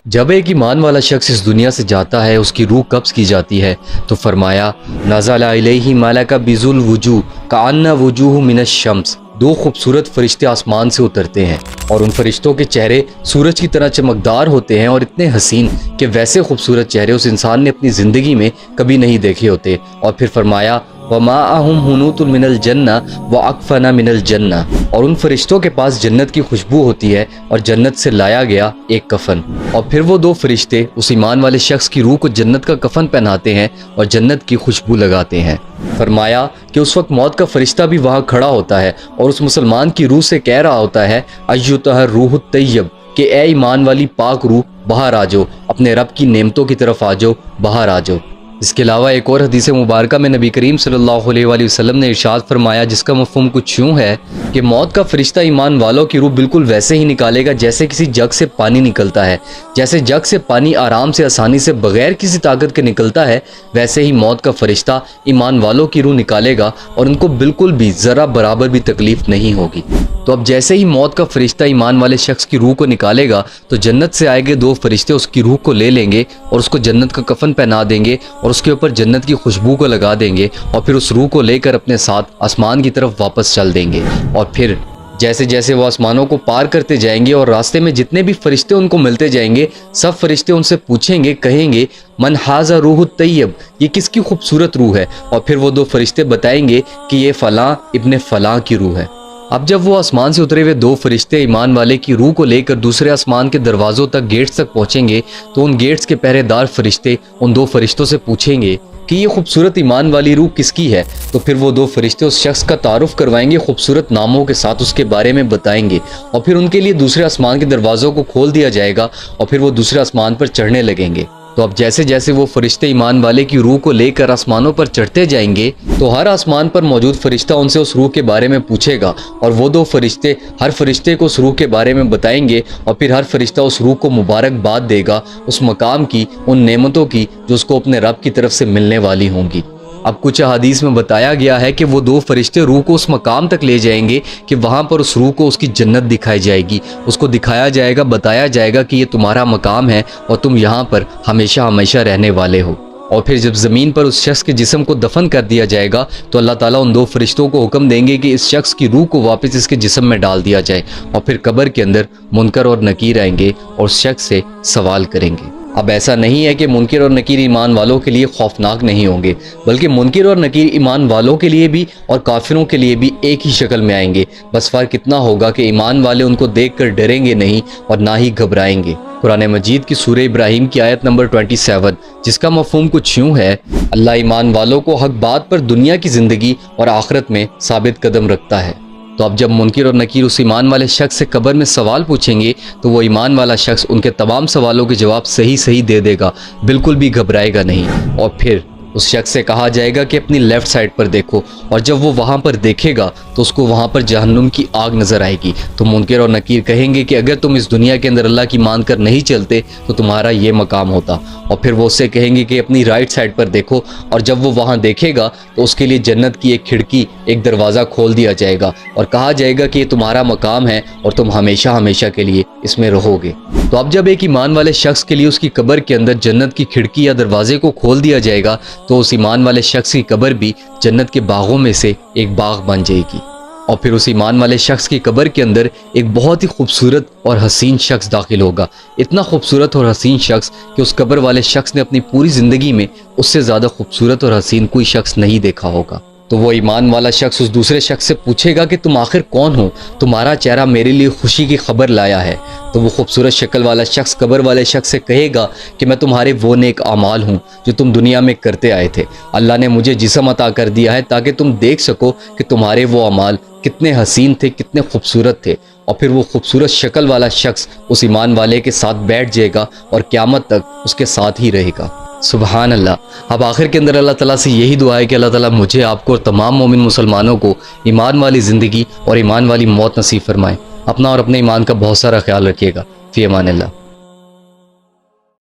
جب ایک ایمان والا شخص اس دنیا سے جاتا ہے، اس کی روح قبض کی جاتی ہے تو فرمایا نزل الیہ ملک بذو الوجوہ کأن وجوہ من الشمس، دو خوبصورت فرشتے آسمان سے اترتے ہیں اور ان فرشتوں کے چہرے سورج کی طرح چمکدار ہوتے ہیں اور اتنے حسین کہ ویسے خوبصورت چہرے اس انسان نے اپنی زندگی میں کبھی نہیں دیکھے ہوتے۔ اور پھر فرمایا وماءہم حنوط من الجنہ واکفن من الجنہ، اور ان فرشتوں کے پاس جنت کی خوشبو ہوتی ہے اور جنت سے لایا گیا ایک کفن، اور پھر وہ دو فرشتے اس ایمان والے شخص کی روح کو جنت کا کفن پہناتے ہیں اور جنت کی خوشبو لگاتے ہیں۔ فرمایا کہ اس وقت موت کا فرشتہ بھی وہاں کھڑا ہوتا ہے اور اس مسلمان کی روح سے کہہ رہا ہوتا ہے ایتھا الروح الطیب، کہ اے ایمان والی پاک روح باہر آ جاؤ، اپنے رب کی نعمتوں کی طرف آ جاؤ، باہر آ جاؤ۔ اس کے علاوہ ایک اور حدیث مبارکہ میں نبی کریم صلی اللہ علیہ وآلہ وسلم نے ارشاد فرمایا، جس کا مفہوم کچھ یوں ہے کہ موت کا فرشتہ ایمان والوں کی روح بالکل ویسے ہی نکالے گا جیسے کسی جگ سے پانی نکلتا ہے، جیسے جگ سے پانی آرام سے آسانی سے بغیر کسی طاقت کے نکلتا ہے، ویسے ہی موت کا فرشتہ ایمان والوں کی روح نکالے گا اور ان کو بالکل بھی ذرا برابر بھی تکلیف نہیں ہوگی۔ تو اب جیسے ہی موت کا فرشتہ ایمان والے شخص کی روح کو نکالے گا تو جنت سے آئے گے دو فرشتے اس کی روح کو لے لیں گے اور اس کو جنت کا کفن پہنا دیں گے اور اس کے اوپر جنت کی خوشبو کو لگا دیں گے اور پھر اس روح کو لے کر اپنے ساتھ آسمان کی طرف واپس چل دیں گے۔ اور پھر جیسے جیسے وہ آسمانوں کو پار کرتے جائیں گے اور راستے میں جتنے بھی فرشتے ان کو ملتے جائیں گے، سب فرشتے ان سے پوچھیں گے، کہیں گے من ھذا روح الطیب، یہ کس کی خوبصورت روح ہے؟ اور پھر وہ دو فرشتے بتائیں گے کہ یہ فلاں ابن فلاں کی روح ہے۔ اب جب وہ آسمان سے اترے ہوئے دو فرشتے ایمان والے کی روح کو لے کر دوسرے آسمان کے دروازوں تک، گیٹس تک پہنچیں گے تو ان گیٹس کے پہرے دار فرشتے ان دو فرشتوں سے پوچھیں گے کہ یہ خوبصورت ایمان والی روح کس کی ہے؟ تو پھر وہ دو فرشتے اس شخص کا تعارف کروائیں گے، خوبصورت ناموں کے ساتھ اس کے بارے میں بتائیں گے، اور پھر ان کے لیے دوسرے آسمان کے دروازوں کو کھول دیا جائے گا اور پھر وہ دوسرے آسمان پر چڑھنے لگیں گے۔ تو اب جیسے جیسے وہ فرشتے ایمان والے کی روح کو لے کر آسمانوں پر چڑھتے جائیں گے تو ہر آسمان پر موجود فرشتہ ان سے اس روح کے بارے میں پوچھے گا اور وہ دو فرشتے ہر فرشتے کو اس روح کے بارے میں بتائیں گے اور پھر ہر فرشتہ اس روح کو مبارکباد دے گا اس مقام کی، ان نعمتوں کی جو اس کو اپنے رب کی طرف سے ملنے والی ہوں گی۔ اب کچھ احادیث میں بتایا گیا ہے کہ وہ دو فرشتے روح کو اس مقام تک لے جائیں گے کہ وہاں پر اس روح کو اس کی جنت دکھائی جائے گی، اس کو دکھایا جائے گا، بتایا جائے گا کہ یہ تمہارا مقام ہے اور تم یہاں پر ہمیشہ ہمیشہ رہنے والے ہو۔ اور پھر جب زمین پر اس شخص کے جسم کو دفن کر دیا جائے گا تو اللہ تعالیٰ ان دو فرشتوں کو حکم دیں گے کہ اس شخص کی روح کو واپس اس کے جسم میں ڈال دیا جائے، اور پھر قبر کے اندر منکر اور نکیر آئیں گے اور اس شخص سے سوال کریں گے۔ اب ایسا نہیں ہے کہ منکر اور نکیر ایمان والوں کے لیے خوفناک نہیں ہوں گے، بلکہ منکر اور نکیر ایمان والوں کے لیے بھی اور کافروں کے لیے بھی ایک ہی شکل میں آئیں گے، بس فرق اتنا ہوگا کہ ایمان والے ان کو دیکھ کر ڈریں گے نہیں اور نہ ہی گھبرائیں گے۔ قرآن مجید کی سورہ ابراہیم کی آیت نمبر 27، جس کا مفہوم کچھ یوں ہے، اللہ ایمان والوں کو حق بات پر دنیا کی زندگی اور آخرت میں ثابت قدم رکھتا ہے۔ تو اب جب منکر اور نکیر اس ایمان والے شخص سے قبر میں سوال پوچھیں گے تو وہ ایمان والا شخص ان کے تمام سوالوں کے جواب صحیح دے دے گا، بالکل بھی گھبرائے گا نہیں۔ اور پھر اس شخص سے کہا جائے گا کہ اپنی لیفٹ سائڈ پر دیکھو، اور جب وہ وہاں پر دیکھے گا تو اس کو وہاں پر جہنم کی آگ نظر آئے گی۔ تو منکر اور نکیر کہیں گے کہ اگر تم اس دنیا کے اندر اللہ کی مان کر نہیں چلتے تو تمہارا یہ مقام ہوتا۔ اور پھر وہ اس سے کہیں گے کہ اپنی رائٹ سائڈ پر دیکھو، اور جب وہ وہاں دیکھے گا تو اس کے لیے جنت کی ایک کھڑکی، ایک دروازہ کھول دیا جائے گا اور کہا جائے گا کہ یہ تمہارا مقام ہے اور تم ہمیشہ ہمیشہ کے لیے اس میں رہو گے۔ تو اب جب ایک ایمان والے شخص کے لیے اس کی قبر کے اندر جنت کی کھڑکی یا دروازے کو کھول دیا جائے گا تو اس ایمان والے شخص کی قبر بھی جنت کے باغوں میں سے ایک باغ بن جائے گی، اور پھر اس ایمان والے شخص کی قبر کے اندر ایک بہت ہی خوبصورت اور حسین شخص داخل ہوگا، اتنا خوبصورت اور حسین شخص کہ اس قبر والے شخص نے اپنی پوری زندگی میں اس سے زیادہ خوبصورت اور حسین کوئی شخص نہیں دیکھا ہوگا۔ تو وہ ایمان والا شخص اس دوسرے شخص سے پوچھے گا کہ تم آخر کون ہو؟ تمہارا چہرہ میرے لیے خوشی کی خبر لایا ہے۔ تو وہ خوبصورت شکل والا شخص قبر والے شخص سے کہے گا کہ میں تمہارے وہ نیک اعمال ہوں جو تم دنیا میں کرتے آئے تھے، اللہ نے مجھے جسم عطا کر دیا ہے تاکہ تم دیکھ سکو کہ تمہارے وہ اعمال کتنے حسین تھے، کتنے خوبصورت تھے۔ اور پھر وہ خوبصورت شکل والا شخص اس ایمان والے کے ساتھ بیٹھ جائے گا اور قیامت تک اس کے ساتھ ہی رہے گا۔ سبحان اللہ۔ اب آخر کے اندر اللہ تعالیٰ سے یہی دعا ہے کہ اللہ تعالیٰ مجھے، آپ کو اور تمام مومن مسلمانوں کو ایمان والی زندگی اور ایمان والی موت نصیب فرمائے۔ اپنا اور اپنے ایمان کا بہت سارا خیال رکھیے گا۔ فی امان اللہ۔